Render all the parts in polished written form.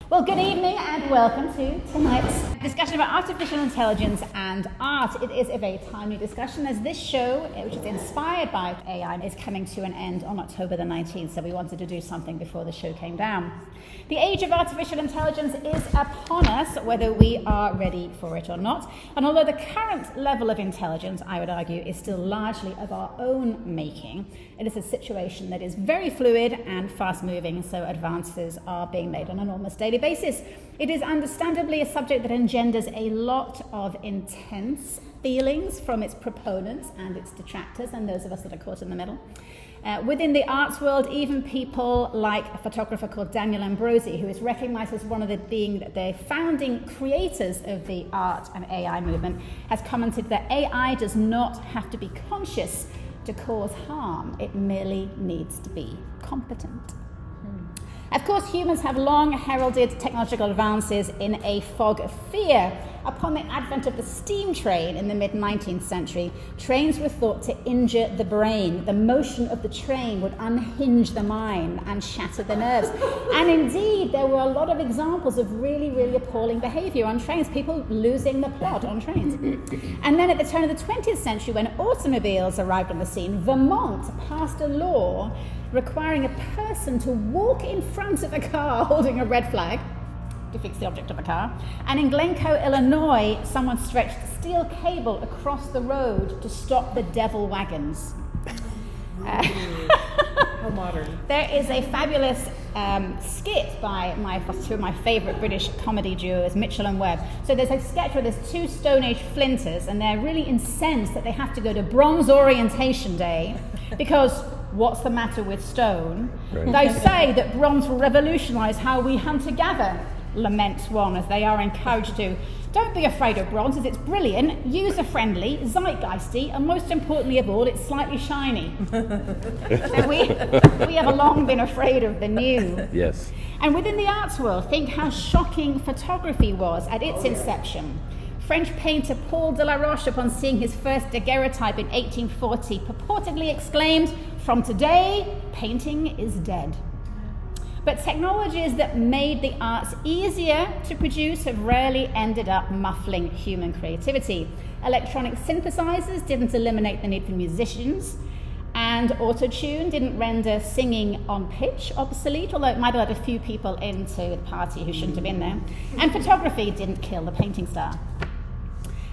Well, good evening and welcome to tonight's discussion about artificial intelligence and art. It is a very timely discussion as this show, which is inspired by AI, is coming to an end on October the 19th, so we wanted to do something before the show came down. The age of artificial intelligence is upon us, whether we are ready for it or not. And although the current level of intelligence, I would argue, is still largely of our own making, it is a situation that is very fluid and fast-moving, so advances are being made on an almost daily basis. It is understandably a subject that engenders a lot of intense feelings from its proponents and its detractors, and those of us that are caught in the middle. Within the arts world, even people like a photographer called Daniel Ambrosi, who is recognized as one of the founding creators of the art and AI movement, has commented that AI does not have to be conscious to cause harm. It merely needs to be competent. Of course, humans have long heralded technological advances in a fog of fear. Upon the advent of the steam train in the mid-19th century, trains were thought to injure the brain. The motion of the train would unhinge the mind and shatter the nerves. And indeed, there were a lot of examples of really, really appalling behavior on trains, people losing the plot on trains. And then at the turn of the 20th century, when automobiles arrived on the scene, Vermont passed a law requiring a person to walk in front of a car holding a red flag to fix the object of a car. And in Glencoe, Illinois, someone stretched steel cable across the road to stop the devil wagons. How modern. There is a fabulous skit by two of my favourite British comedy duos, Mitchell and Webb. So there's a sketch where there's two Stone Age flinters and they're really incensed that they have to go to Bronze Orientation Day because what's the matter with stone? Right. They say that bronze will revolutionise how we hunt and gather, laments one as they are encouraged to. Don't be afraid of bronze, as it's brilliant, user-friendly, zeitgeisty, and most importantly of all, it's slightly shiny. So we have long been afraid of the new. Yes. And within the arts world, think how shocking photography was at its inception. French painter Paul Delaroche, upon seeing his first daguerreotype in 1840, purportedly exclaimed, "From today, painting is dead." But technologies that made the arts easier to produce have rarely ended up muffling human creativity. Electronic synthesizers didn't eliminate the need for musicians, and auto-tune didn't render singing on pitch obsolete, although it might have let a few people into the party who shouldn't have been there. And photography didn't kill the painting star.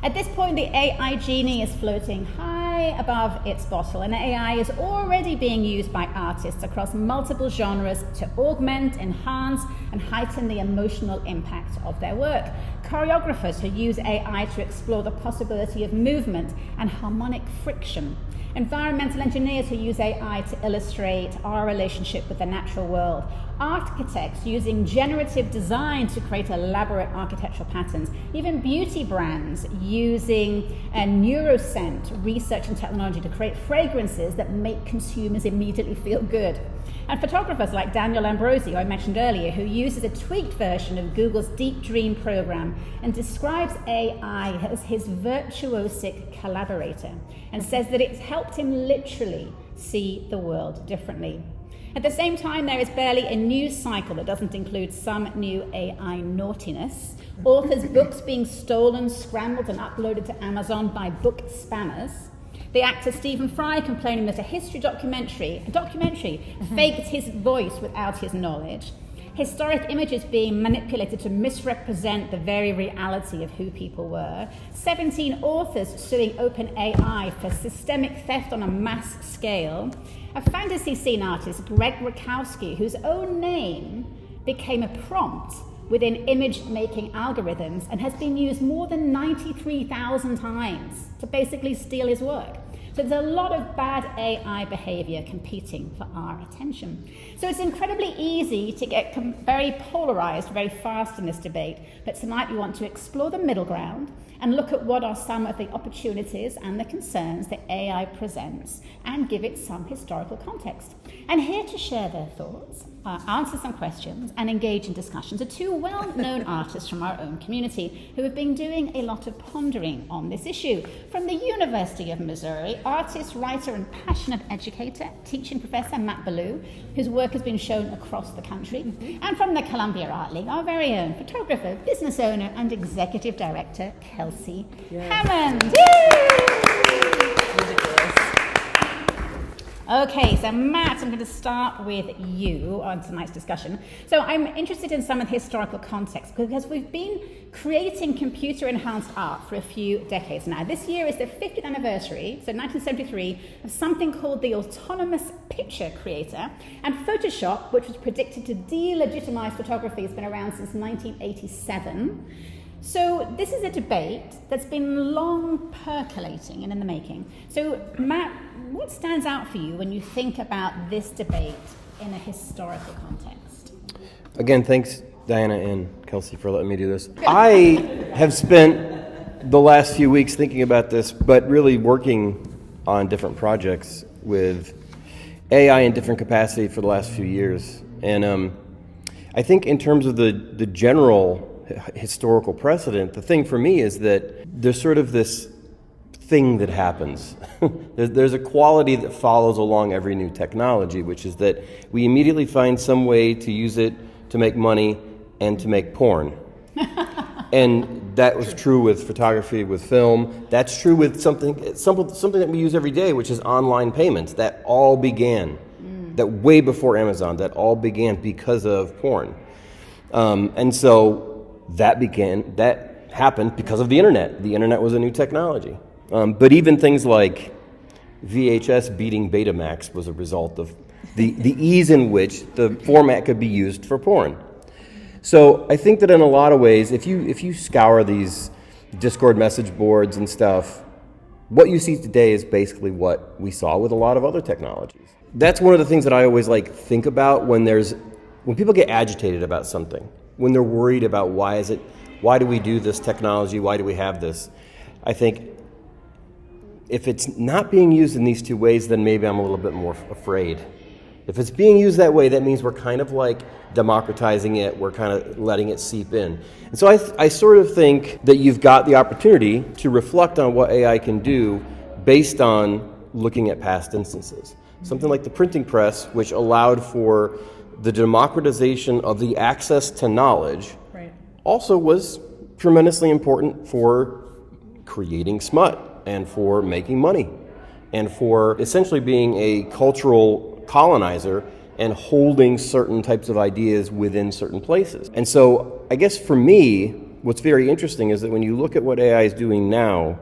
At this point, the AI genie is floating high above its bottle, and AI is already being used by artists across multiple genres to augment, enhance, and heighten the emotional impact of their work. Choreographers who use AI to explore the possibility of movement and harmonic friction. Environmental engineers who use AI to illustrate our relationship with the natural world. Architects using generative design to create elaborate architectural patterns. Even beauty brands using neuroscent research and technology to create fragrances that make consumers immediately feel good. And photographers like Daniel Ambrosi, who I mentioned earlier, who uses a tweaked version of Google's Deep Dream program and describes AI as his virtuosic collaborator and says that it's helped him literally see the world differently. At the same time, there is barely a news cycle that doesn't include some new AI naughtiness. Authors' books being stolen, scrambled, and uploaded to Amazon by book spammers. The actor Stephen Fry complaining that a history documentary faked his voice without his knowledge. Historic images being manipulated to misrepresent the very reality of who people were. 17 authors suing OpenAI for systemic theft on a mass scale. A fantasy scene artist, Greg Rakowski, whose own name became a prompt within image-making algorithms and has been used more than 93,000 times to basically steal his work. So there's a lot of bad AI behavior competing for our attention. So it's incredibly easy to get very polarized very fast in this debate, but tonight we want to explore the middle ground and look at what are some of the opportunities and the concerns that AI presents and give it some historical context. And here to share their thoughts answer some questions and engage in discussions are two well-known artists from our own community who have been doing a lot of pondering on this issue. From the University of Missouri, artist, writer and passionate educator, teaching professor Matt Ballou, whose work has been shown across the country. And from the Columbia Art League, our very own photographer, business owner and executive director, Kelsey Hammond. Okay, so Matt, I'm going to start with you on tonight's discussion. So I'm interested in some of the historical context because we've been creating computer-enhanced art for a few decades now. This year is the 50th anniversary, so 1973, of something called the Autonomous Picture Creator, and Photoshop, which was predicted to delegitimize photography, has been around since 1987. So this is a debate that's been long percolating and in the making. So Matt, what stands out for you when you think about this debate in a historical context? Again, thanks Diana and Kelsey for letting me do this. I have spent the last few weeks thinking about this, but really working on different projects with AI in different capacity for the last few years. And I think in terms of the general historical precedent, the thing for me is that there's sort of this thing that happens. There's a quality that follows along every new technology, which is that we immediately find some way to use it to make money and to make porn. And that was true with photography, with film. That's true with something that we use every day, which is online payments. That all began, that way before Amazon, that all began because of porn. And so that happened because of the internet. The internet was a new technology. But even things like VHS beating Betamax was a result of the ease in which the format could be used for porn. So I think that in a lot of ways, if you scour these Discord message boards and stuff, what you see today is basically what we saw with a lot of other technologies. That's one of the things that I always think about when people get agitated about something, when they're worried about why do we do this technology, why do we have this? I think if it's not being used in these two ways, then maybe I'm a little bit more afraid. If it's being used that way, that means we're kind of democratizing it, we're kind of letting it seep in. And so I sort of think that you've got the opportunity to reflect on what AI can do based on looking at past instances. Something like the printing press, which allowed for the democratization of the access to knowledge, also was tremendously important for creating smut and for making money and for essentially being a cultural colonizer and holding certain types of ideas within certain places. And so I guess for me, what's very interesting is that when you look at what AI is doing now,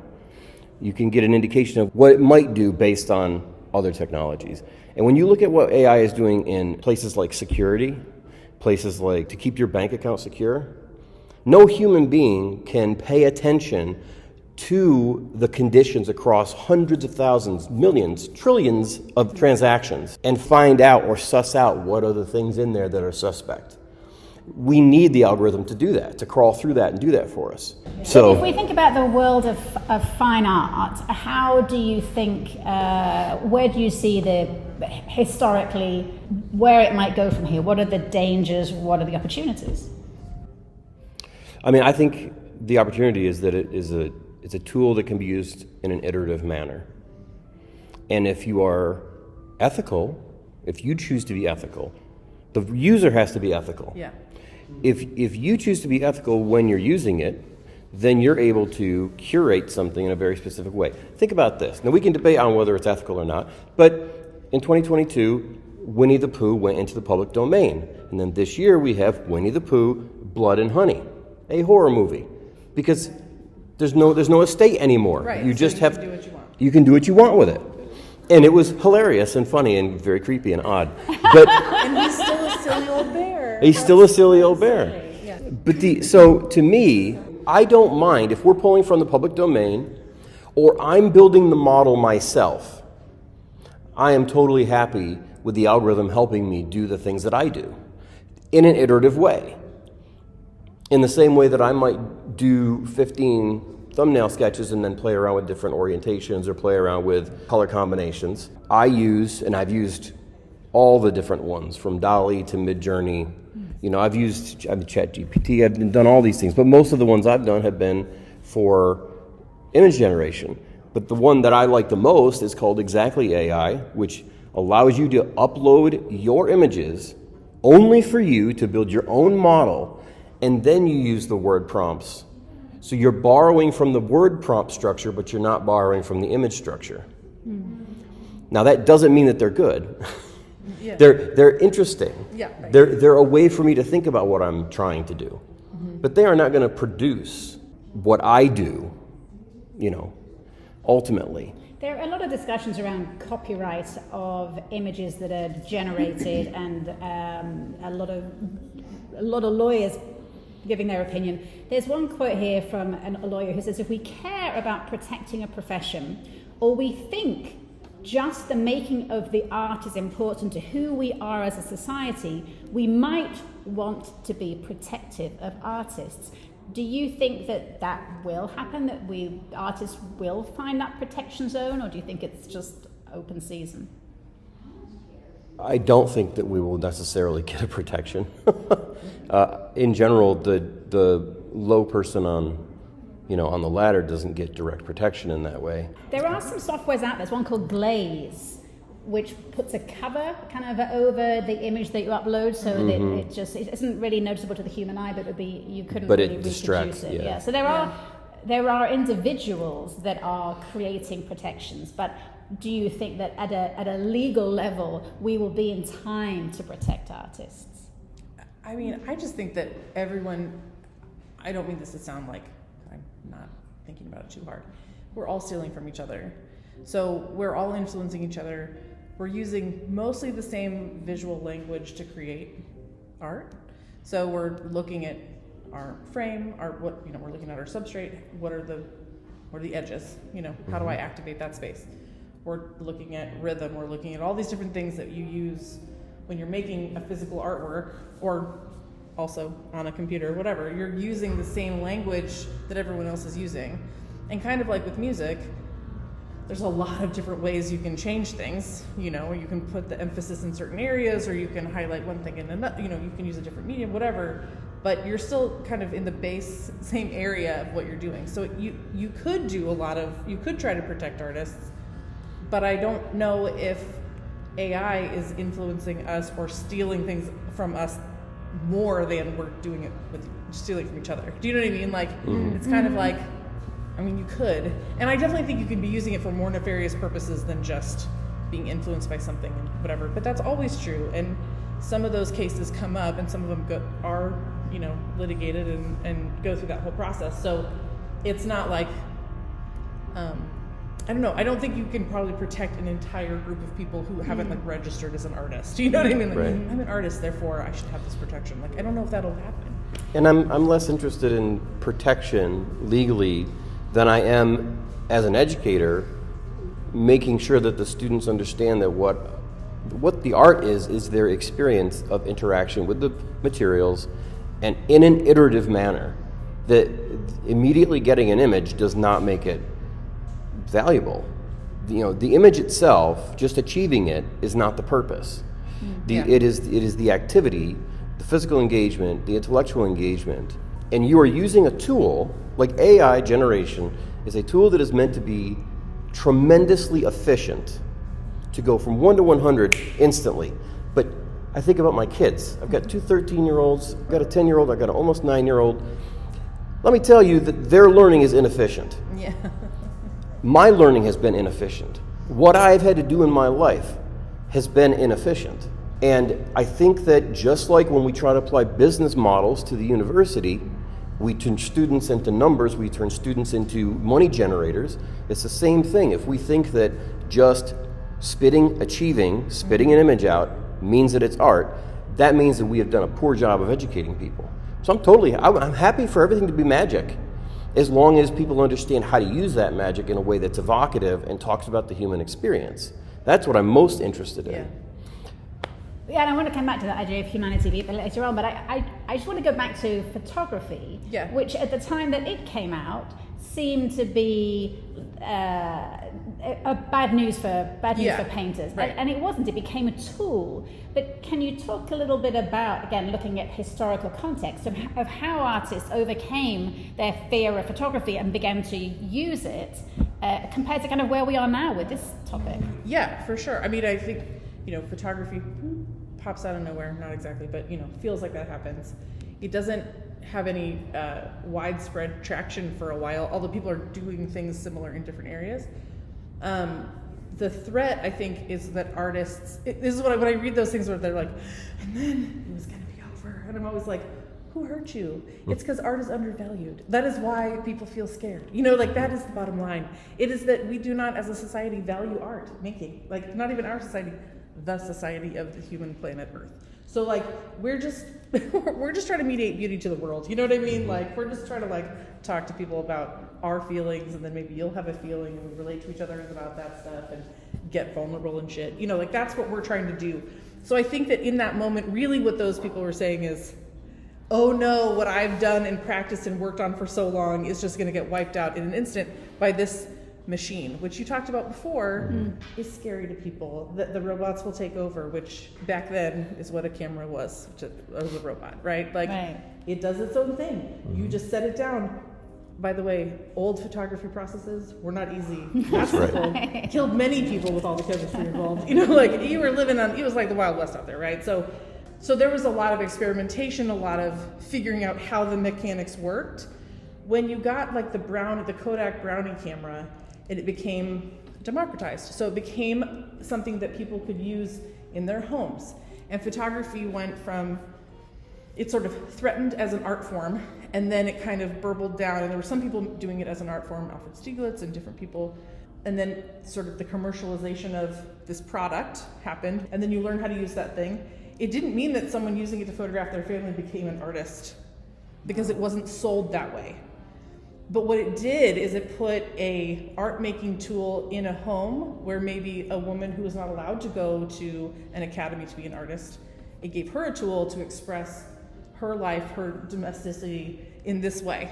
you can get an indication of what it might do based on other technologies. And when you look at what AI is doing in places like security, places like to keep your bank account secure, no human being can pay attention to the conditions across hundreds of thousands, millions, trillions of transactions and find out or suss out what are the things in there that are suspect. We need the algorithm to do that, to crawl through that and do that for us. So if we think about the world of fine art, how do you think, where do you see historically, where it might go from here? What are the dangers? What are the opportunities? I mean, I think the opportunity is that it's a tool that can be used in an iterative manner. And if you are ethical, if you choose to be ethical, the user has to be ethical. Yeah. If you choose to be ethical when you're using it, then you're able to curate something in a very specific way. Think about this. Now, we can debate on whether it's ethical or not, but in 2022, Winnie the Pooh went into the public domain. And then this year, we have Winnie the Pooh, Blood and Honey, a horror movie. Because there's no estate anymore. Right. You just have can do what you want. You can do what you want with it. And it was hilarious and funny and very creepy and odd. But And he's still a silly old bear. he's still a silly old bear. Yeah. But so to me, I don't mind if we're pulling from the public domain or I'm building the model myself. I am totally happy with the algorithm helping me do the things that I do in an iterative way. In the same way that I might do 15 thumbnail sketches and then play around with different orientations or play around with color combinations. I use, and I've used all the different ones, from Dolly to Midjourney. I've used ChatGPT, I've done all these things, but most of the ones I've done have been for image generation. But the one that I like the most is called Exactly AI, which allows you to upload your images only for you to build your own model, and then you use the word prompts. So you're borrowing from the word prompt structure, but you're not borrowing from the image structure. Now that doesn't mean that they're good. Yeah. They're interesting. Yeah, right. They're a way for me to think about what I'm trying to do. But they are not going to produce what I do, ultimately. There are a lot of discussions around copyright of images that are generated, and a lot of lawyers giving their opinion. There's one quote here from a lawyer who says, if we care about protecting a profession, or we think just the making of the art is important to who we are as a society, we might want to be protective of artists. Do you think that will happen, that artists will find that protection zone, or do you think it's just open season? I don't think that we will necessarily get a protection. In general, the low person on the ladder doesn't get direct protection in that way. There are some softwares out there. There's one called Glaze, which puts a cover kind of over the image that you upload, so that it isn't really noticeable to the human eye, but you couldn't but really it reproduce distracts, it. yeah. So there are individuals that are creating protections, but do you think that at a legal level we will be in time to protect artists? I mean, I just think that everyone, I don't mean this to sound like I'm not thinking about it too hard. We're all stealing from each other. So we're all influencing each other. We're using mostly the same visual language to create art. So we're looking at our frame, we're looking at our substrate. What are the edges? How do I activate that space? We're looking at rhythm. We're looking at all these different things that you use when you're making a physical artwork, or also on a computer, whatever. You're using the same language that everyone else is using. And kind of like with music, there's a lot of different ways you can change things. You can put the emphasis in certain areas, or you can highlight one thing in another, you can use a different medium, whatever, but you're still kind of in the same area of what you're doing. So you could you could try to protect artists, but I don't know if AI is influencing us or stealing things from us more than we're doing it with stealing from each other. Do you know what I mean? Like, it's kind of like, you could. And I definitely think you could be using it for more nefarious purposes than just being influenced by something and whatever. But that's always true. And some of those cases come up, and some of them are litigated and go through that whole process. So it's not like, I don't know. I don't think you can probably protect an entire group of people who haven't registered as an artist. Do you know what I mean? Like, right. I'm an artist, therefore I should have this protection. Like, I don't know if that'll happen. And I'm less interested in protection legally than I am as an educator, making sure that the students understand that what the art is their experience of interaction with the materials, and in an iterative manner. That immediately getting an image does not make it valuable. The image itself, just achieving it, is not the purpose. It is the activity, the physical engagement, the intellectual engagement, and you are using a tool like AI generation is a tool that is meant to be tremendously efficient, to go from 1 to 100 instantly. But I think about my kids. I've got 2 13-year-olds, I've got a 10-year-old, I've got an almost 9-year-old. Let me tell you that their learning is inefficient. Yeah. My learning has been inefficient. What I've had to do in my life has been inefficient. And I think that just like when we try to apply business models to the university, we turn students into numbers, we turn students into money generators. It's the same thing. If we think that just spitting an image out means that it's art, that means that we have done a poor job of educating people. So I'm happy for everything to be magic, as long as people understand how to use that magic in a way that's evocative and talks about the human experience. That's what I'm most interested in. Yeah, and I want to come back to that idea of humanity a bit later on, but I just want to go back to photography, which at the time that it came out seemed to be bad news for painters, right. and it wasn't. It became a tool. But can you talk a little bit about, again, looking at historical context of how artists overcame their fear of photography and began to use it compared to kind of where we are now with this topic? Yeah, for sure. I mean, I think, photography pops out of nowhere, not exactly, but, feels like that happens. It doesn't have any widespread traction for a while, although people are doing things similar in different areas. The threat, I think, is that artists, this is when I read those things where they're like, and then it was going to be over. And I'm always like, who hurt you? It's because art is undervalued. That is why people feel scared. That is the bottom line. It is that we do not, as a society, value art making. Not even our society, the society of the human planet Earth. So we're just trying to mediate beauty to the world. You know what I mean? We're just trying to talk to people about our feelings, and then maybe you'll have a feeling, and we relate to each other about that stuff and get vulnerable and shit. That's what we're trying to do. So I think that in that moment, really what those people were saying is, oh no, what I've done and practiced and worked on for so long is just going to get wiped out in an instant by this machine, which you talked about before, is scary to people. That the robots will take over, which back then is what a camera was. It was a robot, right? Right. It does its own thing. You just set it down. By the way, old photography processes were not easy. That's right. Killed many people with all the chemistry involved. You were living on, it was like the Wild West out there, right? So there was a lot of experimentation, a lot of figuring out how the mechanics worked. When you got the Kodak Brownie camera, it became democratized. So it became something that people could use in their homes. And photography went from, it sort of threatened as an art form, and then it kind of burbled down, and there were some people doing it as an art form, Alfred Stieglitz and different people, and then sort of the commercialization of this product happened, and then you learn how to use that thing. It didn't mean that someone using it to photograph their family became an artist, because it wasn't sold that way. But what it did is it put a art-making tool in a home where maybe a woman who was not allowed to go to an academy to be an artist, it gave her a tool to express her life, her domesticity in this way.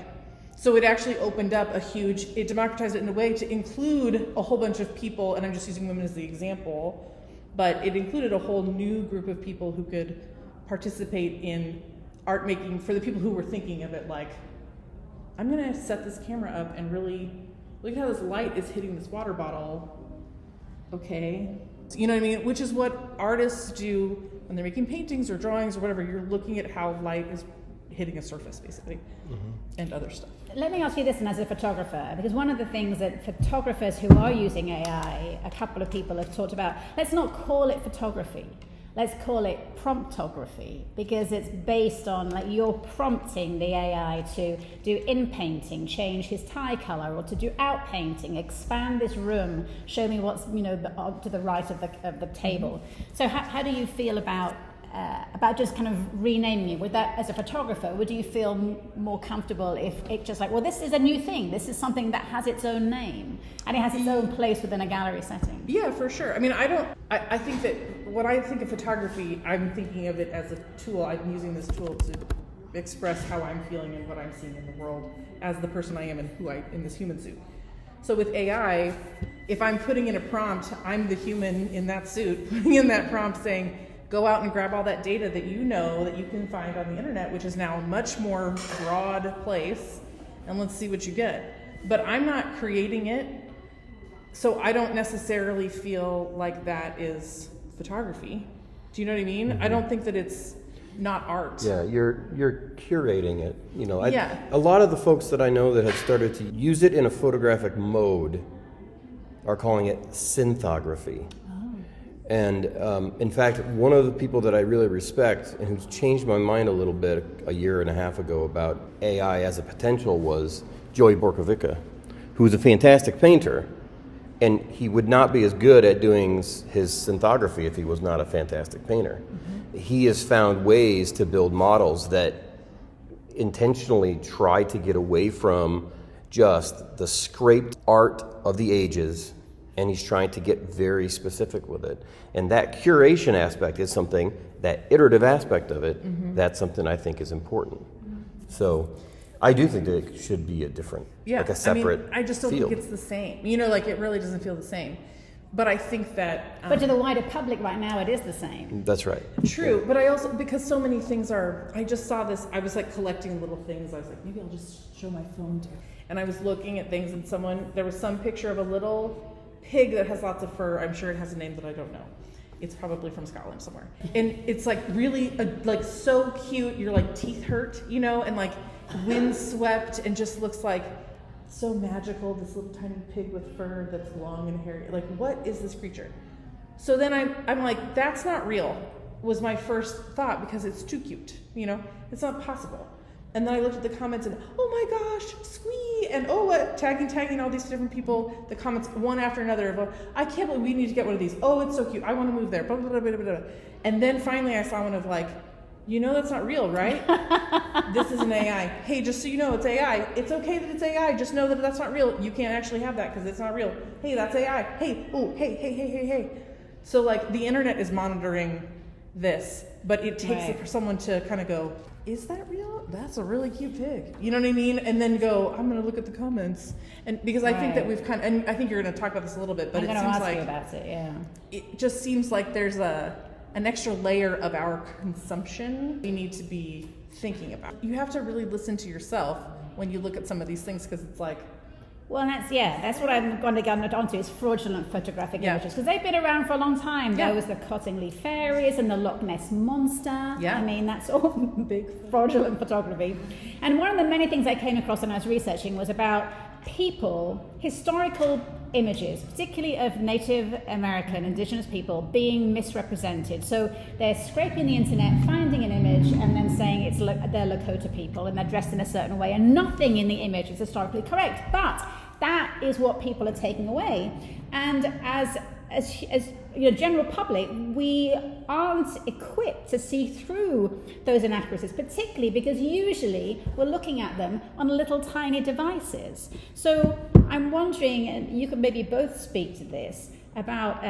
So it actually opened up it democratized it in a way to include a whole bunch of people, and I'm just using women as the example, but it included a whole new group of people who could participate in art making for the people who were thinking of it I'm gonna set this camera up and really look at how this light is hitting this water bottle. Okay. You know what I mean? Which is what artists do when they're making paintings or drawings or whatever. You're looking at how light is hitting a surface, basically, and other stuff. Let me ask you this, and as a photographer, because one of the things that photographers who are using AI, a couple of people have talked about, let's not call it photography. Let's call it promptography, because it's based on you're prompting the AI to do in-painting, change his tie color, or to do out-painting, expand this room, show me what's to the right of the table. So how do you feel about just kind of renaming it? Would that, as a photographer, would you feel more comfortable if it just this is a new thing, this is something that has its own name and it has its own place within a gallery setting? Yeah, for sure. I mean, I think that when I think of photography, I'm thinking of it as a tool. I'm using this tool to express how I'm feeling and what I'm seeing in the world as the person I am and who I in this human suit. So with AI, if I'm putting in a prompt, I'm the human in that suit, putting in that prompt saying, go out and grab all that data that that you can find on the internet, which is now a much more broad place, and let's see what you get. But I'm not creating it, so I don't necessarily feel like that is photography. Do you know what I mean? I don't think that it's not art. Yeah, you're curating it. Yeah. A lot of the folks that I know that have started to use it in a photographic mode are calling it synthography. And in fact, one of the people that I really respect and who's changed my mind a little bit a year and a half ago about AI as a potential was Joey Borkovica, who was a fantastic painter. And he would not be as good at doing his synthography if he was not a fantastic painter. He has found ways to build models that intentionally try to get away from just the scraped art of the ages, and he's trying to get very specific with it. And that curation aspect is something, that iterative aspect of it, that's something I think is important. So I do think that it should be a different, like a separate I just don't field. think it's the same. Like it really doesn't feel the same. But I think that... but to the wider public right now, it is the same. That's right. True, but I also, because so many things are, I just saw this, I was like collecting little things. I was like, maybe I'll just show my phone to you. And I was looking at things and there was some picture of a little pig that has lots of fur. I'm sure it has a name that I don't know. It's probably from Scotland somewhere. And it's like really, like so cute. Your like teeth hurt, and like windswept and just looks like so magical, this little tiny pig with fur that's long and hairy. Like, what is this creature? So then I'm like, that's not real, was my first thought, because it's too cute, It's not possible. And then I looked at the comments and, oh my gosh, squee, and tagging all these different people, the comments one after another of, I can't believe we need to get one of these. Oh, it's so cute. I want to move there. Blah, blah, blah, blah, blah. And then finally I saw one of like, that's not real, right? This is an AI. Hey, just so you know, it's AI. It's okay that it's AI. Just know that that's not real. You can't actually have that because it's not real. Hey, that's AI. Hey, hey. So like the internet is monitoring this, but it takes someone to kind of go, is that real? That's a really cute pig. You know what I mean? And then go, I'm going to look at the comments. And because I think that we've and I think you're going to talk about this a little bit, but it seems like about it, yeah. It just seems like there's an extra layer of our consumption we need to be thinking about. You have to really listen to yourself when you look at some of these things, because it's like, well, that's what I'm going to get onto, is fraudulent photographic images, because they've been around for a long time. There was the Cottingley fairies and the Loch Ness monster. I mean, that's all big fraudulent photography. And one of the many things I came across when I was researching was about historical images, particularly of Native American, indigenous people, being misrepresented. So they're scraping the internet, finding an image, and then saying they're Lakota people and they're dressed in a certain way, and nothing in the image is historically correct. But that is what people are taking away. And as general public, we aren't equipped to see through those inaccuracies, particularly because usually we're looking at them on little tiny devices. So I'm wondering, and you can maybe both speak to this, about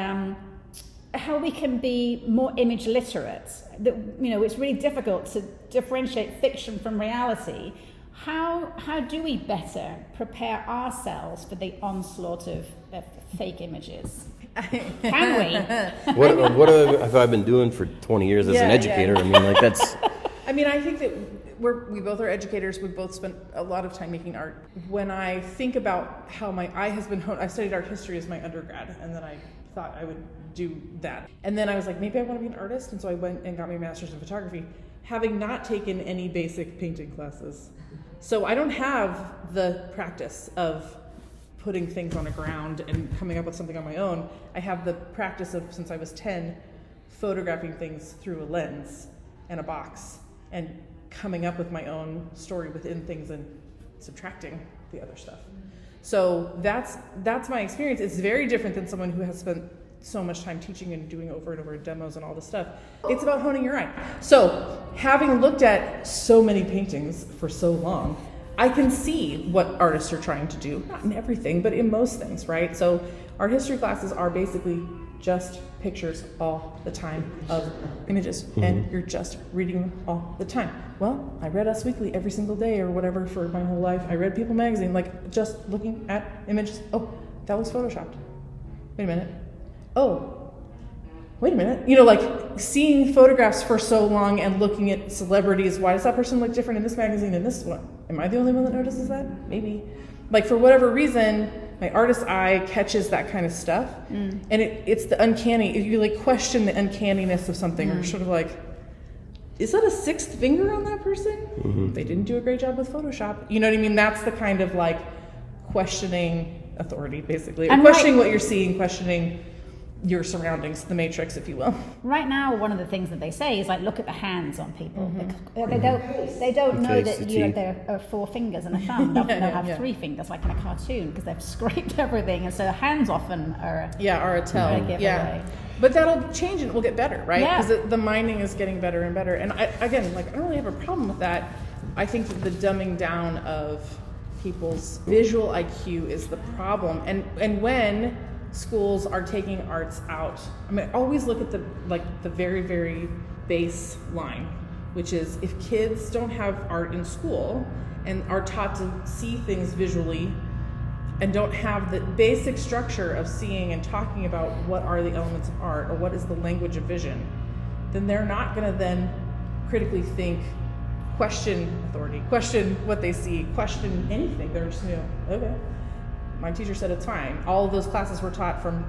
how we can be more image literate. That, it's really difficult to differentiate fiction from reality. How do we better prepare ourselves for the onslaught of fake images? Can we? What have I been doing for 20 years as an educator? I mean, like that's... I mean, I think that we both are educators. We both spent a lot of time making art. When I think about how my eye has been honed, I studied art history as my undergrad, and then I thought I would do that. And then I was like, maybe I want to be an artist, and so I went and got my master's in photography, having not taken any basic painting classes. So I don't have the practice of putting things on a ground and coming up with something on my own. I have the practice of, since I was 10, photographing things through a lens and a box and coming up with my own story within things and subtracting the other stuff. So that's my experience. It's very different than someone who has spent so much time teaching and doing over and over demos and all this stuff. It's about honing your eye. So having looked at so many paintings for so long, I can see what artists are trying to do. Not in everything, but in most things, right? So art history classes are basically just pictures all the time of images, and you're just reading them all the time. Well, I read Us Weekly every single day or whatever for my whole life. I read People magazine, like just looking at images. Oh, that was photoshopped. Wait a minute. Oh, wait a minute. Like seeing photographs for so long and looking at celebrities. Why does that person look different in this magazine and this one? Am I the only one that notices that? Maybe. Like for whatever reason, my artist eye catches that kind of stuff. And it's the uncanny. If you like question the uncanniness of something, or sort of like, is that a sixth finger on that person? They didn't do a great job with Photoshop. You know what I mean? That's the kind of like questioning authority, basically. Or questioning what you're seeing, questioning your surroundings, the matrix, if you will. Right now, one of the things that they say is like, look at the hands on people. They don't know that there are 4 fingers and a thumb. They'll have 3 fingers, like in a cartoon, because they've scraped everything, and so hands often are a tell. But that'll change and it will get better, right? Because the mining is getting better and better. And I don't really have a problem with that. I think that the dumbing down of people's visual IQ is the problem. And when schools are taking arts out, I mean, always look at the very, very baseline, which is if kids don't have art in school and are taught to see things visually and don't have the basic structure of seeing and talking about what are the elements of art or what is the language of vision, then they're not going to then critically think, question authority, question what they see, question anything. They're just, okay, my teacher said it's fine. All of those classes were taught from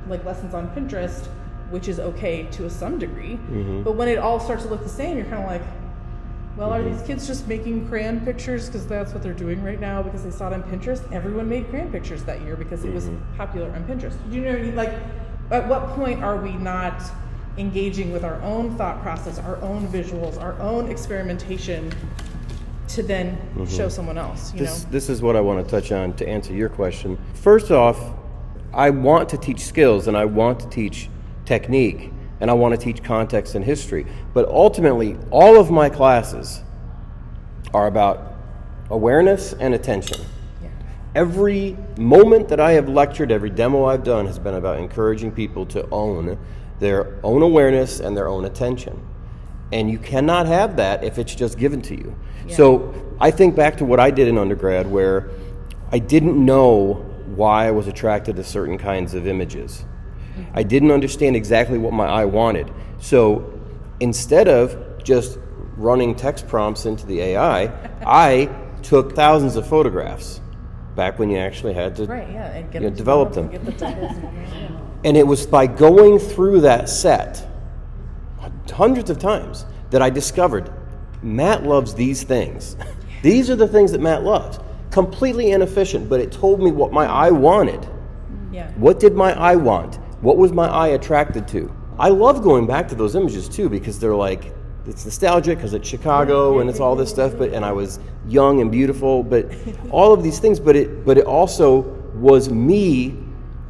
like lessons on Pinterest, which is okay to some degree. But when it all starts to look the same, you're kind of like, well, are these kids just making crayon pictures because that's what they're doing right now because they saw it on Pinterest? Everyone made crayon pictures that year because it was popular on Pinterest. Do you know what I mean? Like, at what point are we not engaging with our own thought process, our own visuals, our own experimentation to then show someone else, you know? This is what I want to touch on to answer your question. First off, I want to teach skills and I want to teach technique and I want to teach context and history. But ultimately, all of my classes are about awareness and attention. Yeah. Every moment that I have lectured, every demo I've done has been about encouraging people to own their own awareness and their own attention. And you cannot have that if it's just given to you. Yeah. So I think back to what I did in undergrad where I didn't know why I was attracted to certain kinds of images. I didn't understand exactly what my eye wanted. So instead of just running text prompts into the AI, I took thousands of photographs back when you actually had to and develop them. Get the titles and it was by going through that set hundreds of times that I discovered Matt loves these things. These are the things that Matt loves. Completely inefficient, but it told me what my eye wanted. Yeah. What did my eye want? What was my eye attracted to? I love going back to those images too because they're like, it's nostalgic because it's Chicago and it's all this stuff, and I was young and beautiful, but all of these things, but it also was me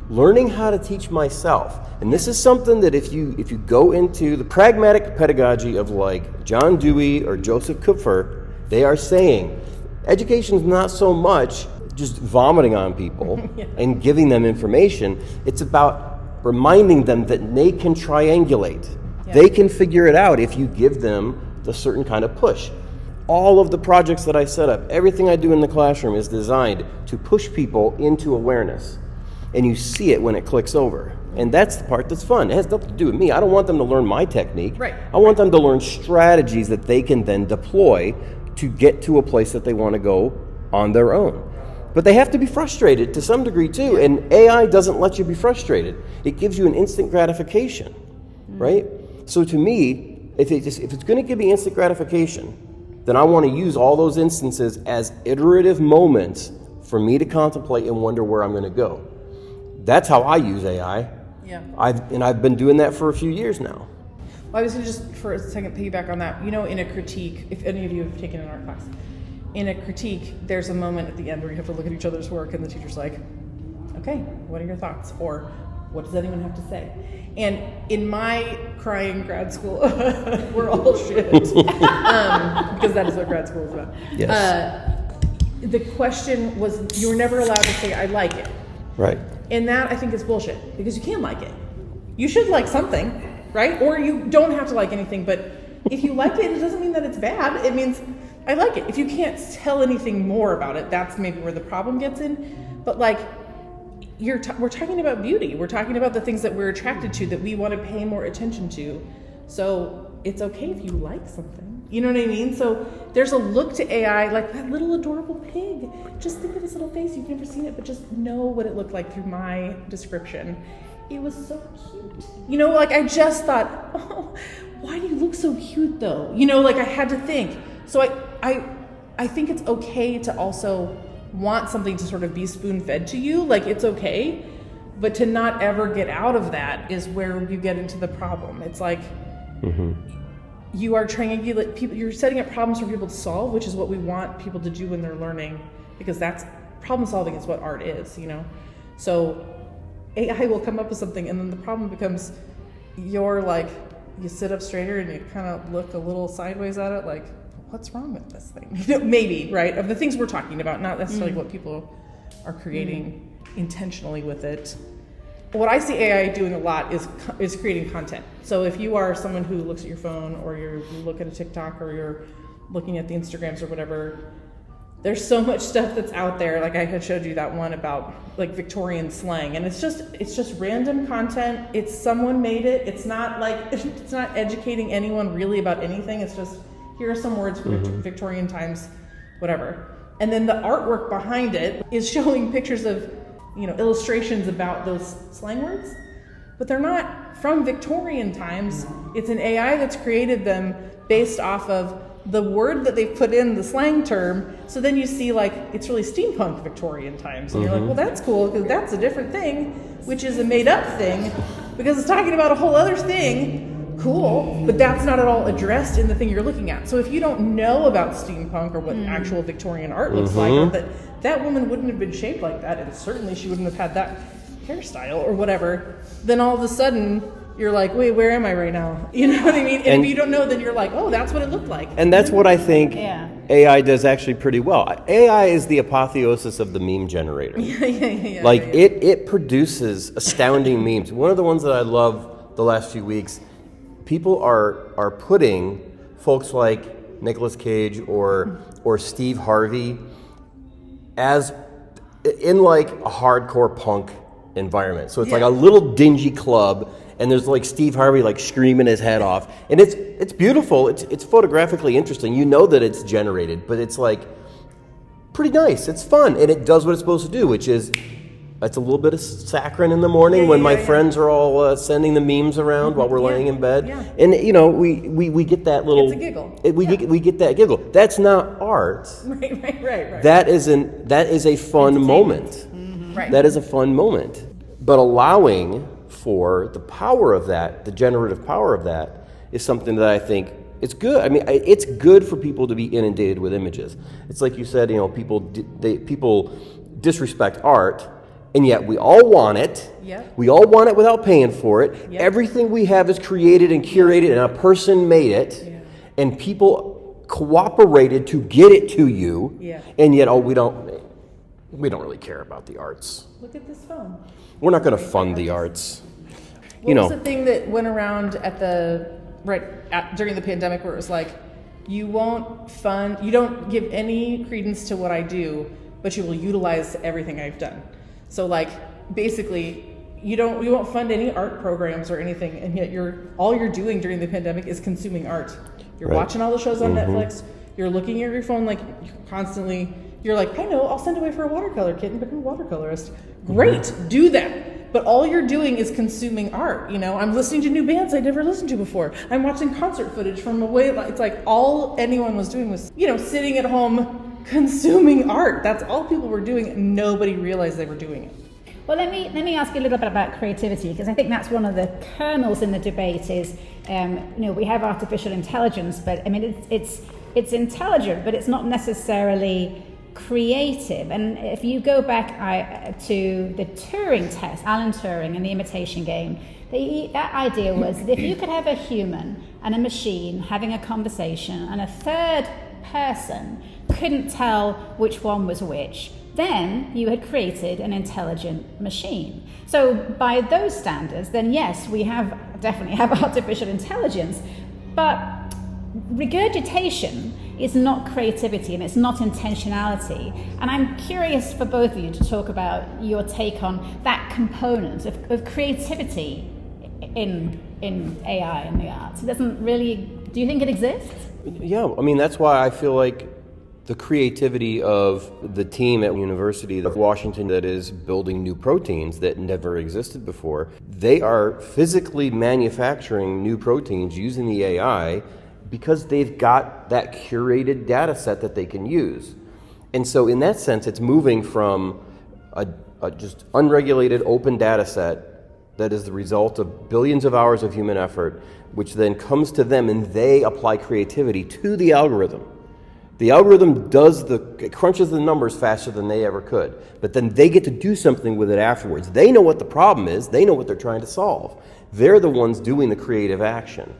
learning how to teach myself. And this is something that if you go into the pragmatic pedagogy of like John Dewey or Joseph Kupfer, they are saying education is not so much just vomiting on people and giving them information. It's about reminding them that they can triangulate. Yeah. They can figure it out if you give them the certain kind of push. All of the projects that I set up, everything I do in the classroom is designed to push people into awareness. And you see it when it clicks over. And that's the part that's fun. It has nothing to do with me. I don't want them to learn my technique. Right. I want them to learn strategies that they can then deploy to get to a place that they want to go on their own. But they have to be frustrated to some degree too, and AI doesn't let you be frustrated. It gives you an instant gratification, right? So to me, if it's going to give me instant gratification, then I want to use all those instances as iterative moments for me to contemplate and wonder where I'm going to go. That's how I use AI. Yeah. I've been doing that for a few years now. Well, I was going to just for a second piggyback on that. You know, in a critique, if any of you have taken an art class, in a critique, there's a moment at the end where you have to look at each other's work and the teacher's like, okay, what are your thoughts? Or what does anyone have to say? And in my crying grad school, we're all shit, because that is what grad school is about. Yes. The question was, you were never allowed to say, I like it. Right. And that, I think, is bullshit, because you can like it. You should like something, right? Or you don't have to like anything, but if you like it, it doesn't mean that it's bad. It means I like it. If you can't tell anything more about it, that's maybe where the problem gets in. But like, we're talking about beauty. We're talking about the things that we're attracted to, that we want to pay more attention to. So it's okay if you like something. You know what I mean? So there's a look to AI, like that little adorable pig. Just think of his little face. You've never seen it, but just know what it looked like through my description. It was so cute. You know, like I just thought, oh, why do you look so cute though? You know, like I had to think. So I think it's okay to also want something to sort of be spoon-fed to you. Like it's okay, but to not ever get out of that is where you get into the problem. It's like you are triangulate people. You're setting up problems for people to solve, which is what we want people to do when they're learning, because that's problem solving is what art is. You know, so AI will come up with something, and then the problem becomes you're like you sit up straighter and you kind of look a little sideways at it, like, what's wrong with this thing? Maybe, right? Of the things we're talking about, not necessarily what people are creating intentionally with it. what I see AI doing a lot is creating content. So if you are someone who looks at your phone, or you look at a TikTok, or you're looking at the Instagrams or whatever, there's so much stuff that's out there. Like I had showed you that one about like Victorian slang, and it's just random content. It's someone made it. It's not educating anyone really about anything. It's just, here are some words from Victorian times, whatever. And then the artwork behind it is showing pictures of, illustrations about those slang words, but they're not from Victorian times. It's an AI that's created them based off of the word that they put in the slang term. So then you see like, it's really steampunk Victorian times. And you're like, well, that's cool, because that's a different thing, which is a made up thing, because it's talking about a whole other thing. Cool, but that's not at all addressed in the thing you're looking at. So if you don't know about steampunk or what actual Victorian art looks like, or that woman wouldn't have been shaped like that, and certainly she wouldn't have had that hairstyle or whatever, then all of a sudden you're like, wait, where am I right now? You know what I mean? And if you don't know, then you're like, oh, that's what it looked like. And that's what I think AI does actually pretty well. AI is the apotheosis of the meme generator. It produces astounding memes. One of the ones that I love the last few weeks, people are putting folks like Nicolas Cage or Steve Harvey as in like a hardcore punk environment. So it's like a little dingy club, and there's like Steve Harvey like screaming his head off, and it's beautiful. It's photographically interesting. You know that it's generated, but it's like pretty nice. It's fun, and it does what it's supposed to do, which is it's a little bit of saccharine in the morning when my friends are all sending the memes around while we're laying in bed, and we get that little. It's a giggle. We get that giggle. That's not art. Right. That is a fun moment. Right. That is a fun moment. But allowing for the power of that, the generative power of that, is something that I think it's good. I mean, it's good for people to be inundated with images. It's like you said, people disrespect art. And yet we all want it. Yep. We all want it without paying for it. Yep. Everything we have is created and curated, and a person made it. Yeah. And people cooperated to get it to you. Yeah. And yet, we don't really care about the arts. Look at this phone. We're not going to fund the arts. What was the thing that went around during the pandemic, where it was like, you don't give any credence to what I do, but you will utilize everything I've done. So like, basically, you won't fund any art programs or anything, and yet all you're doing during the pandemic is consuming art. You're watching all the shows on Netflix. You're looking at your phone like constantly. You're like, I know, I'll send away for a watercolor kit and become a watercolorist. Great, do that. But all you're doing is consuming art. I'm listening to new bands I never listened to before. I'm watching concert footage from away. It's like all anyone was doing was, sitting at home consuming art. That's all people were doing, and nobody realized they were doing it. Well, let me ask you a little bit about creativity, because I think that's one of the kernels in the debate is, we have artificial intelligence, but I mean, it's intelligent, but it's not necessarily creative. And if you go back to the Turing test, Alan Turing and the Imitation Game, that idea was that if you could have a human and a machine having a conversation, and a third person couldn't tell which one was which, then you had created an intelligent machine. So by those standards, then yes, we definitely have artificial intelligence, but regurgitation is not creativity and it's not intentionality. And I'm curious for both of you to talk about your take on that component of creativity in AI and the arts. It doesn't really, do you think it exists? Yeah, I mean, that's why I feel like the creativity of the team at University of Washington that is building new proteins that never existed before, they are physically manufacturing new proteins using the AI because they've got that curated data set that they can use. And so in that sense, it's moving from a just unregulated open data set that is the result of billions of hours of human effort, which then comes to them and they apply creativity to the algorithm. The algorithm crunches the numbers faster than they ever could, but then they get to do something with it afterwards. They know what the problem is. They know what they're trying to solve. They're the ones doing the creative action.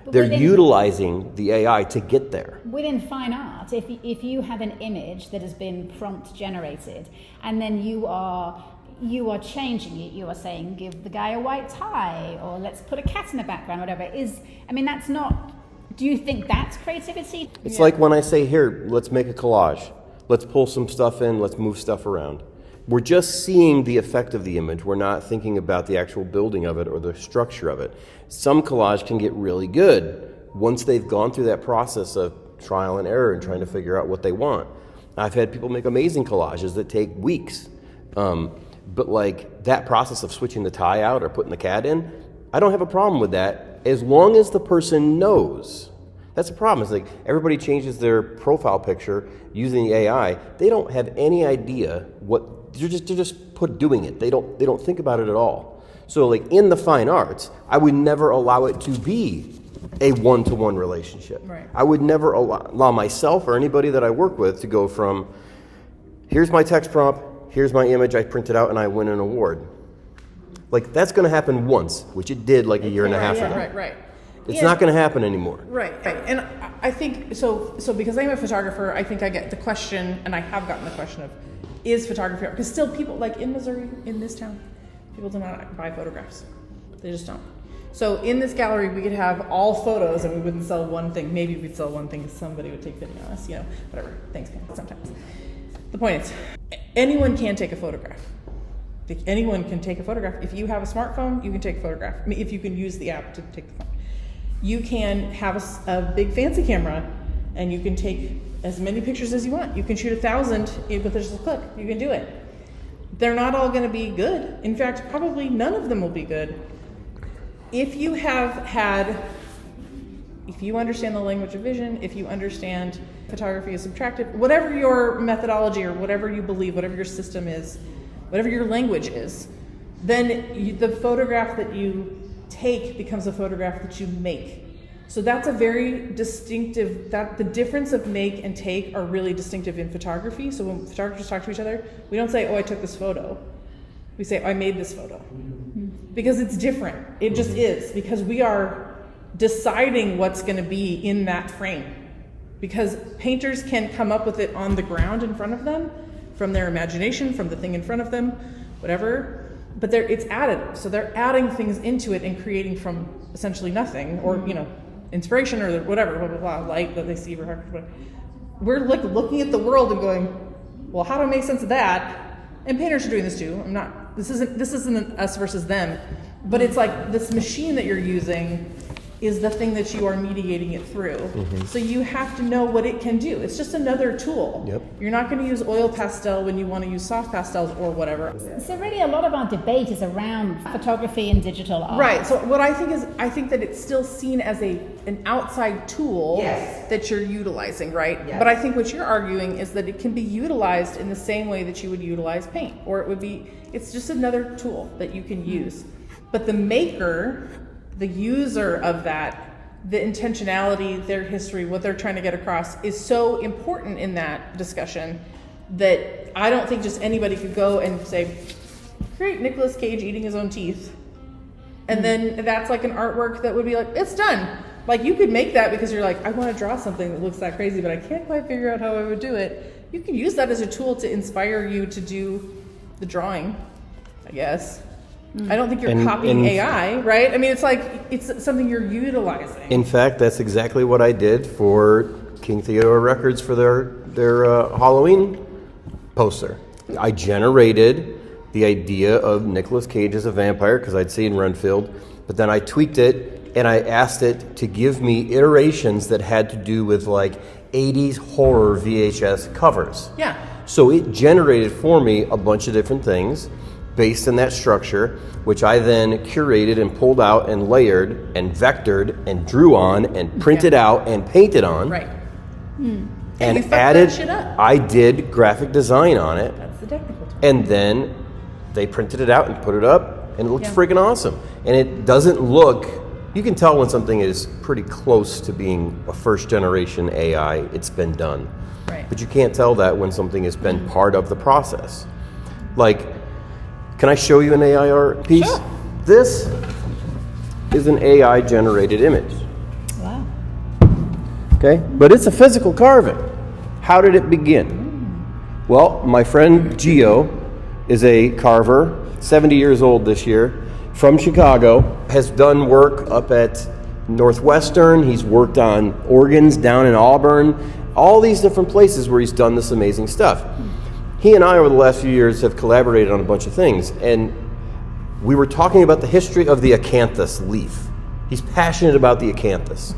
They're utilizing the AI to get there. Within fine art, if you have an image that has been prompt generated, and then you are you are changing it. You are saying, give the guy a white tie, or let's put a cat in the background, whatever. That's not, do you think that's creativity? It's like when I say, here, let's make a collage. Let's pull some stuff in, let's move stuff around. We're just seeing the effect of the image. We're not thinking about the actual building of it or the structure of it. Some collage can get really good once they've gone through that process of trial and error and trying to figure out what they want. I've had people make amazing collages that take weeks. But like that process of switching the tie out or putting the cat in, I don't have a problem with that as long as the person knows. That's the problem. It's like everybody changes their profile picture using the AI. They don't have any idea what they're just doing it. They don't think about it at all. So like in the fine arts, I would never allow it to be a one-to-one relationship. Right. I would never allow myself or anybody that I work with to go from, here's my text prompt, here's my image I printed out and I win an award. Like that's going to happen once, which it did like a year and a half ago. Right. It's not going to happen anymore. Right. And I think, so because I'm a photographer, I think I get the question, and I have gotten the question of, is photography art? Because still people, like in Missouri, in this town, people do not buy photographs. They just don't. So in this gallery, we could have all photos and we wouldn't sell one thing. Maybe we'd sell one thing because somebody would take video on us, whatever. Thanks, man, sometimes. The point is, anyone can take a photograph. Anyone can take a photograph. If you have a smartphone, you can take a photograph. I mean, if you can use the app to take the phone. You can have a big fancy camera and you can take as many pictures as you want. You can shoot 1,000 with just a click. You can do it. They're not all going to be good. In fact, probably none of them will be good. If you understand the language of vision, if you understand photography is subtractive, whatever your methodology or whatever you believe, whatever your system is, whatever your language is, then the photograph that you take becomes a photograph that you make. So that's a very distinctive, that the difference of make and take are really distinctive in photography. So when photographers talk to each other, we don't say, oh, I took this photo. We say, I made this photo. Because it's different. It just is. Because we are deciding what's going to be in that frame. Because painters can come up with it on the ground in front of them, from their imagination, from the thing in front of them, whatever. But it's additive. So they're adding things into it and creating from essentially nothing, or inspiration or whatever, blah, blah, blah, light that they see. We're like looking at the world and going, well, how do I make sense of that? And painters are doing this too. This isn't us versus them, but it's like this machine that you're using is the thing that you are mediating it through. Mm-hmm. So you have to know what it can do. It's just another tool. Yep. You're not going to use oil pastel when you want to use soft pastels or whatever. So really a lot of our debate is around photography and digital art. Right. So what I think that it's still seen as an outside tool that you're utilizing, right? Yes. But I think what you're arguing is that it can be utilized in the same way that you would utilize paint, or it's just another tool that you can use. But the maker, the user of that, the intentionality, their history, what they're trying to get across is so important in that discussion that I don't think just anybody could go and say, great, Nicolas Cage eating his own teeth. And then that's like an artwork that would be like, it's done. Like you could make that because you're like, I want to draw something that looks that crazy, but I can't quite figure out how I would do it. You can use that as a tool to inspire you to do the drawing, I guess. I don't think you're copying AI, right? I mean, it's something you're utilizing. In fact, that's exactly what I did for King Theodore Records for their Halloween poster. I generated the idea of Nicolas Cage as a vampire because I'd seen Renfield, but then I tweaked it and I asked it to give me iterations that had to do with like 80s horror VHS covers. Yeah. So it generated for me a bunch of different things based on that structure, which I then curated and pulled out and layered and vectored and drew on and printed out and painted on. Right. And added, that shit up. I did graphic design on it. That's the technical term. And then they printed it out and put it up, and it looks friggin' awesome. And it doesn't look, you can tell when something is pretty close to being a first generation AI, it's been done. Right. But you can't tell that when something has been part of the process. Like, can I show you an AI art piece? Sure. This is an AI generated image. Wow. Okay, but it's a physical carving. How did it begin? Well, my friend Gio is a carver, 70 years old this year, from Chicago, has done work up at Northwestern. He's worked on organs down in Auburn, all these different places where he's done this amazing stuff. He and I, over the last few years, have collaborated on a bunch of things, and we were talking about the history of the acanthus leaf. He's passionate about the acanthus,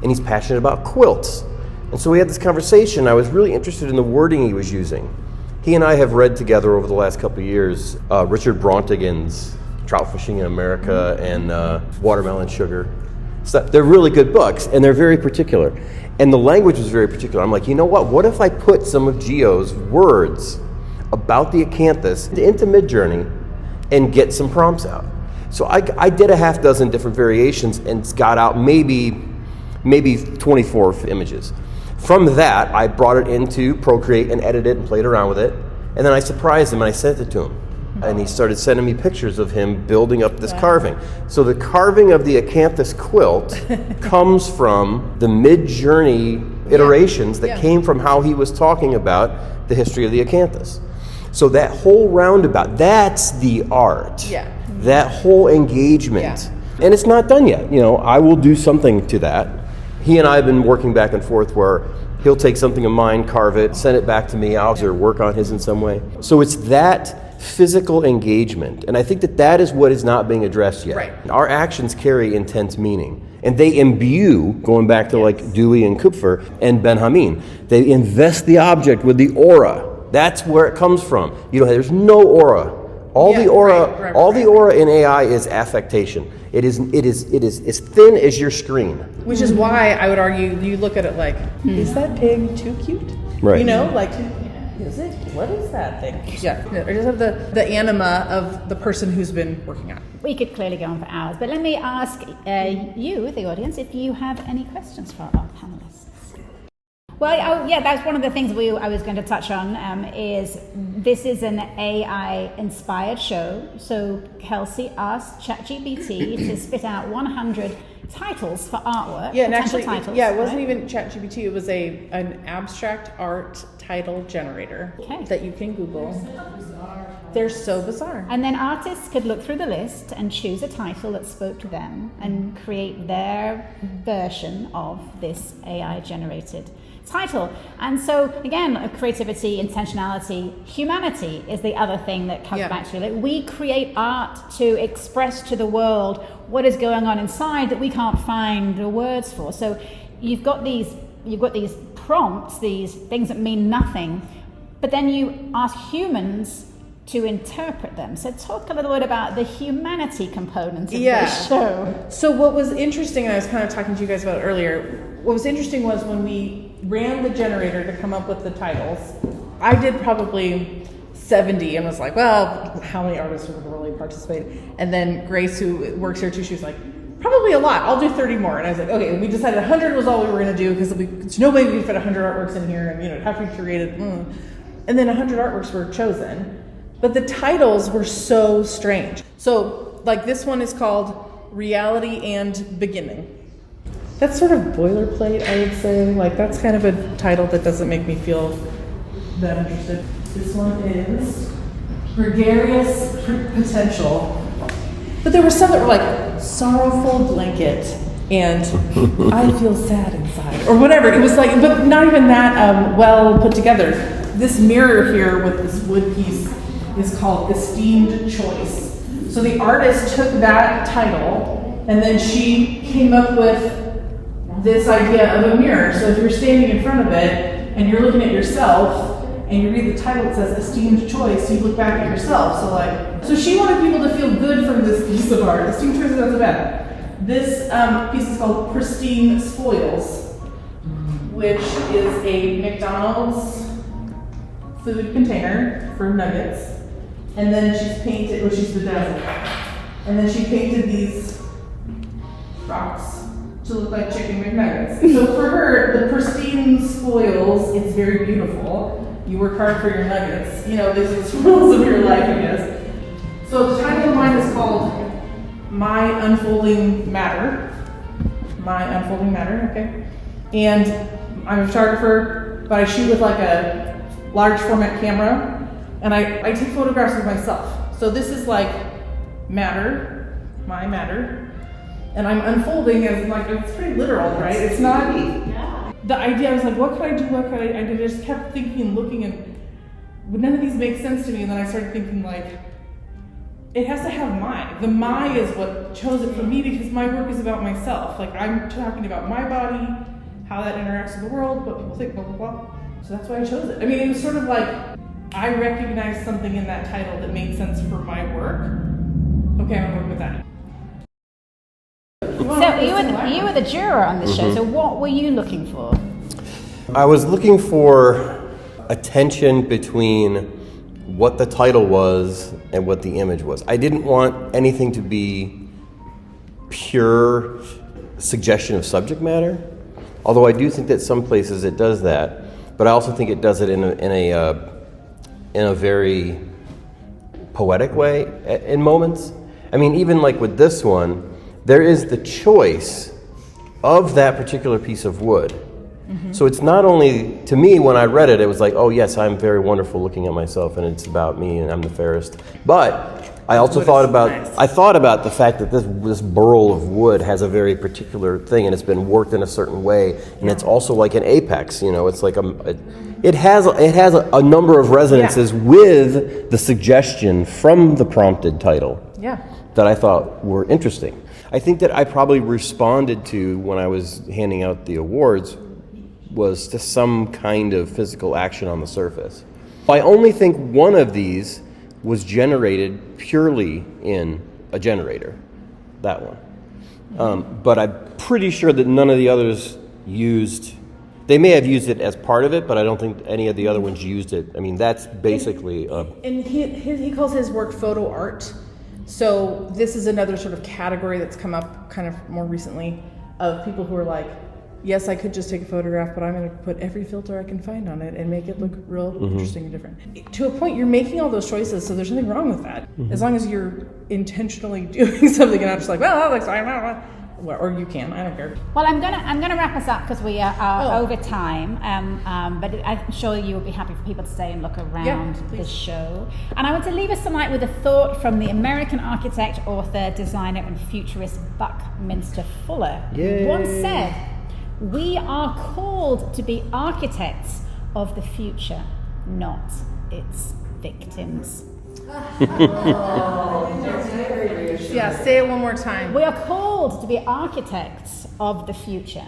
and he's passionate about quilts. And so we had this conversation. I was really interested in the wording he was using. He and I have read together over the last couple of years Richard Brontigan's Trout Fishing in America and Watermelon Sugar. So they're really good books, and they're very particular. And the language was very particular. I'm like, you know what? What if I put some of Gio's words about the acanthus into Midjourney and get some prompts out? So I did a half dozen different variations and got out maybe 24 images. From that, I brought it into Procreate and edited it and played around with it. And then I surprised him and I sent it to him. And he started sending me pictures of him building up this carving. So the carving of the acanthus quilt comes from the Midjourney iterations that came from how he was talking about the history of the acanthus. So that whole roundabout, that's the art. Yeah. That whole engagement. Yeah. And it's not done yet. You know, I will do something to that. He and I have been working back and forth where he'll take something of mine, carve it, send it back to me, I'll work on his in some way. So it's that physical engagement. And I think that is what is not being addressed yet. Right. Our actions carry intense meaning. And they imbue, going back to like Dewey and Kupfer and Ben Hameen, they invest the object with the aura. That's where it comes from. You know, there's no aura. All the aura in AI is affectation. It is as thin as your screen. Which is why I would argue you look at it like, is that pig too cute? Right. You know, like, is it? What is that thing? Yeah. I just have the anima of the person who's been working on it. We could clearly go on for hours, but let me ask you, the audience, if you have any questions for our panelists. Well, that's one of the things I was going to touch on, is this is an AI-inspired show. So Kelsey asked ChatGPT to spit out 100 titles for artwork. Yeah, and actually, titles, it wasn't even ChatGPT. It was an abstract art title generator that you can Google. They're so bizarre. And then artists could look through the list and choose a title that spoke to them and create their version of this AI-generated title. And so again, creativity, intentionality, humanity is the other thing that comes back to it. We create art to express to the world what is going on inside that we can't find the words for. So you've got these prompts, these things that mean nothing, but then you ask humans to interpret them. So talk a little bit about the humanity component of this show. So what was interesting, and I was kind of talking to you guys about it earlier, what was interesting was when we ran the generator to come up with the titles, I did probably 70 and was like, well, how many artists are going to really participate? And then Grace, who works here too, she was like, probably a lot. I'll do 30 more. And I was like, okay. And we decided 100 was all we were going to do because there's no way we could fit 100 artworks in here, and it'd have to be curated. And then 100 artworks were chosen. But the titles were so strange. So, like, this one is called Reality and Beginning. That's sort of boilerplate, I would say. Like, that's kind of a title that doesn't make me feel that interested. This one is Gregarious Potential. But there were some that were like Sorrowful Blanket and I Feel Sad Inside, or whatever. It was like, but not even that well put together. This mirror here with this wood piece is called Esteemed Choice. So the artist took that title and then she came up with this idea of a mirror. So if you're standing in front of it and you're looking at yourself and you read the title, it says Esteemed Choice, you look back at yourself. So she wanted people to feel good from this piece of art. Esteemed Choice is not so bad. This piece is called Pristine Spoils, which is a McDonald's food container for nuggets. And then she's painted, she's bedazzled. And then she painted these rocks to look like chicken McNuggets. So for her, the pristine spoils, it's very beautiful. You work hard for your nuggets. These are the rules of your life, I guess. So the title of mine is called My Unfolding Matter. My Unfolding Matter, okay. And I'm a photographer, but I shoot with like a large format camera. And I take photographs of myself. So this is like matter, my matter, and I'm unfolding as like, it's pretty literal, right? It's not, the idea, I was like, what could I do, I just kept thinking and looking, and none of these make sense to me, and then I started thinking like, it has to have my. The my is what chose it for me, because my work is about myself. Like, I'm talking about my body, how that interacts with the world, what people think, blah, blah, blah. So that's why I chose it. I mean, it was sort of like, I recognized something in that title that made sense for my work. Okay, I'm gonna work with that. So you were the juror on this show, so what were you looking for? I was looking for a tension between what the title was and what the image was. I didn't want anything to be pure suggestion of subject matter, although I do think that some places it does that, but I also think it does it in a very poetic way in moments. I mean, even like with this one, there is the choice of that particular piece of wood. So it's not only, to me, when I read it, it was like, oh yes, I'm very wonderful looking at myself and it's about me and I'm the fairest. But I also thought about the fact that this burl of wood has a very particular thing and it's been worked in a certain way, and it's also like an apex, it's like it has a number of resonances with the suggestion from the prompted title that I thought were interesting. I think that I probably responded to, when I was handing out the awards, was to some kind of physical action on the surface. I only think one of these was generated purely in a generator, that one. But I'm pretty sure that none of the others they may have used it as part of it, but I don't think any of the other ones used it. I mean, that's basically... And he calls his work photo art. So this is another sort of category that's come up kind of more recently, of people who are like, yes, I could just take a photograph, but I'm going to put every filter I can find on it and make it look real interesting and different. To a point, you're making all those choices, so there's nothing wrong with that. As long as you're intentionally doing something and not just like, well, that looks fine, or you can, I don't care. Well, I'm gonna wrap us up because we are over time. But I'm sure you would be happy for people to stay and look around the show. And I want to leave us tonight with a thought from the American architect, author, designer, and futurist Buckminster Fuller, who once said, "We are called to be architects of the future, not its victims." Yeah, say it one more time. We are called to be architects of the future,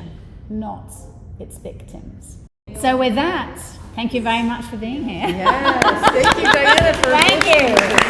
not its victims. So with that, thank you very much for being here. Yes, thank you, Diana, for Thank you.